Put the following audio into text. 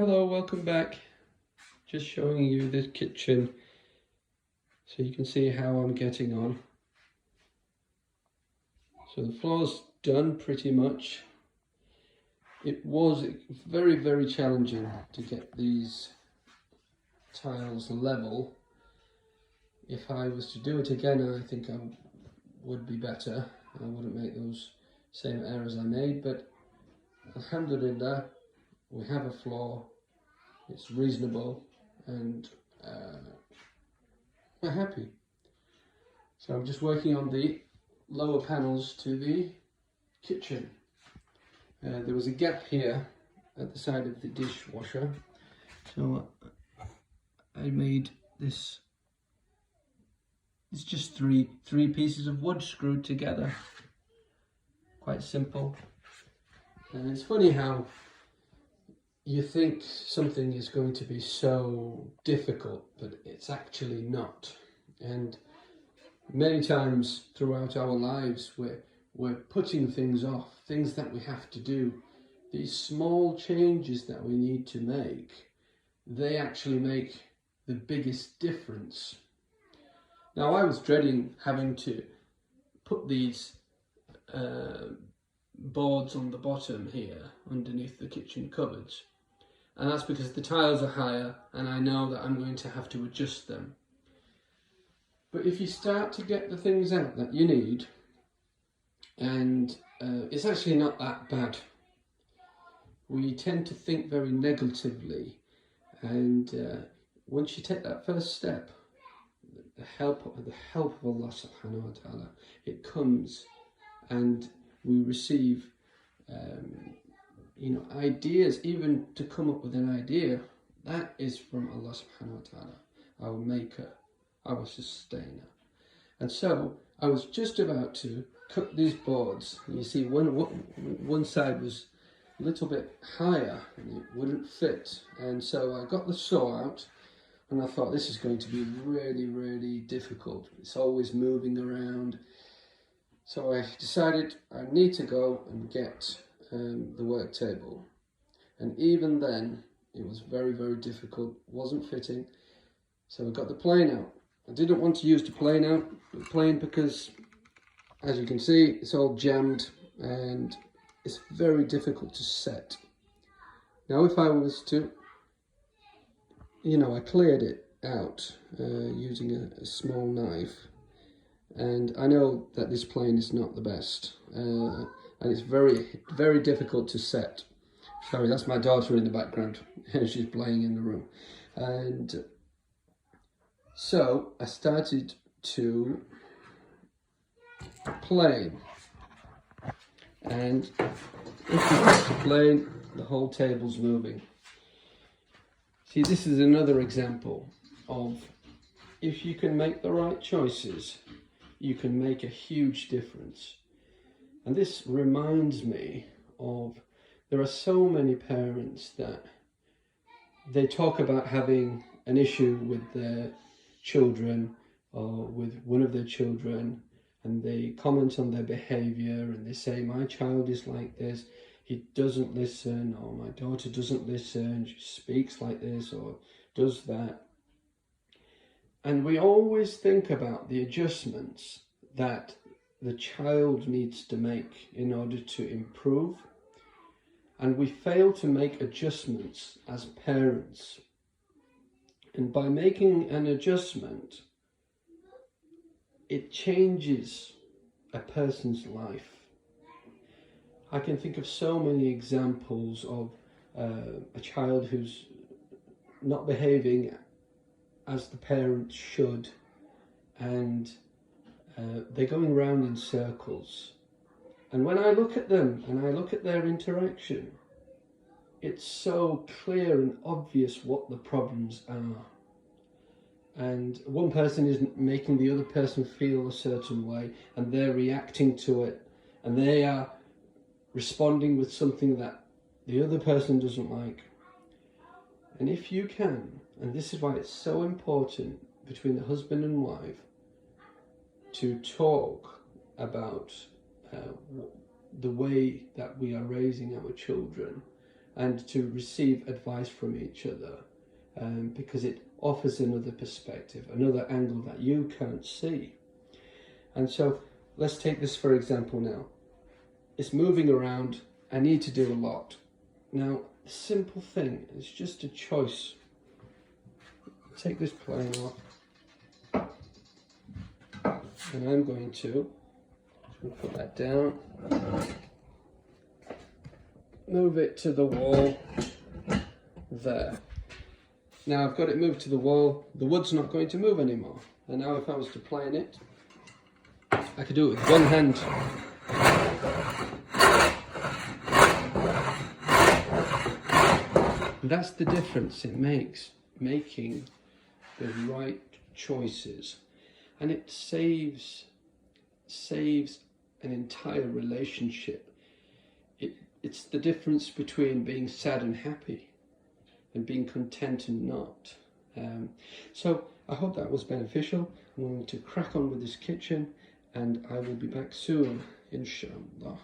Hello, welcome back. Just showing you the kitchen so you can see how I'm getting on. So the floor's done pretty much. It was very challenging to get these tiles level. If I was to do it again, I think I would be better. I wouldn't make those same errors I made, but alhamdulillah, we have a floor. It's reasonable and we're happy. So I'm just working on the lower panels to the kitchen. There was a gap here at the side of the dishwasher, so I made this. It's just three pieces of wood screwed together. Quite simple. And it's funny how you think something is going to be so difficult, but it's actually not. And many times throughout our lives, we're putting things off, things that we have to do. These small changes that we need to make, they actually make the biggest difference. Now, I was dreading having to put these boards on the bottom here underneath the kitchen cupboards, and that's because the tiles are higher and I know that I'm going to have to adjust them. But if you start to get the things out that you need, and it's actually not that bad. We tend to think very negatively, and once you take that first step, the help of Allah subhanahu wa ta'ala, it comes, and we receive ideas. Even to come up with an idea, that is from Allah subhanahu wa ta'ala, our maker, our sustainer. And so I was just about to cut these boards. You see, one side was a little bit higher and it wouldn't fit, and so I got the saw out and I thought, this is going to be really difficult. It's always moving around. So I decided I need to go and get the work table, and even then it was very difficult, wasn't fitting. So I got the plane out. I didn't want to use the plane because, as you can see, it's all jammed and it's very difficult to set. Now if I was to, I cleared it out using a small knife, and I know that this plane is not the best, and it's very difficult to set. Sorry, that's my daughter in the background. She's playing in the room. And so I started to plane, and if you press the plane, the whole table's moving. See, this is another example of, if you can make the right choices, you can make a huge difference. And this reminds me of, there are so many parents that they talk about having an issue with their children or with one of their children, and they comment on their behavior and they say, my child is like this, he doesn't listen, or my daughter doesn't listen, she speaks like this or does that. And we always think about the adjustments that the child needs to make in order to improve, and we fail to make adjustments as parents. And by making an adjustment, it changes a person's life. I can think of so many examples of a child who's not behaving as the parent should, and they're going round in circles. And when I look at them and I look at their interaction, it's so clear and obvious what the problems are. And one person is making the other person feel a certain way, and they're reacting to it, and they are responding with something that the other person doesn't like. And if you can, and this is why it's so important between the husband and wife to talk about the way that we are raising our children, and to receive advice from each other, because it offers another perspective, another angle that you can't see. And so let's take this for example now. It's moving around. I need to do a lot. Now, the simple thing is just a choice. Take this plane off. And I'm going to put that down. Move it to the wall there. Now I've got it moved to the wall. The wood's not going to move anymore. And now if I was to plane it, I could do it with one hand. And that's the difference it makes, making the right choices. And it saves an entire relationship. It's the difference between being sad and happy and being content and not. So I hope that was beneficial. I'm going to crack on with this kitchen and I will be back soon, inshallah.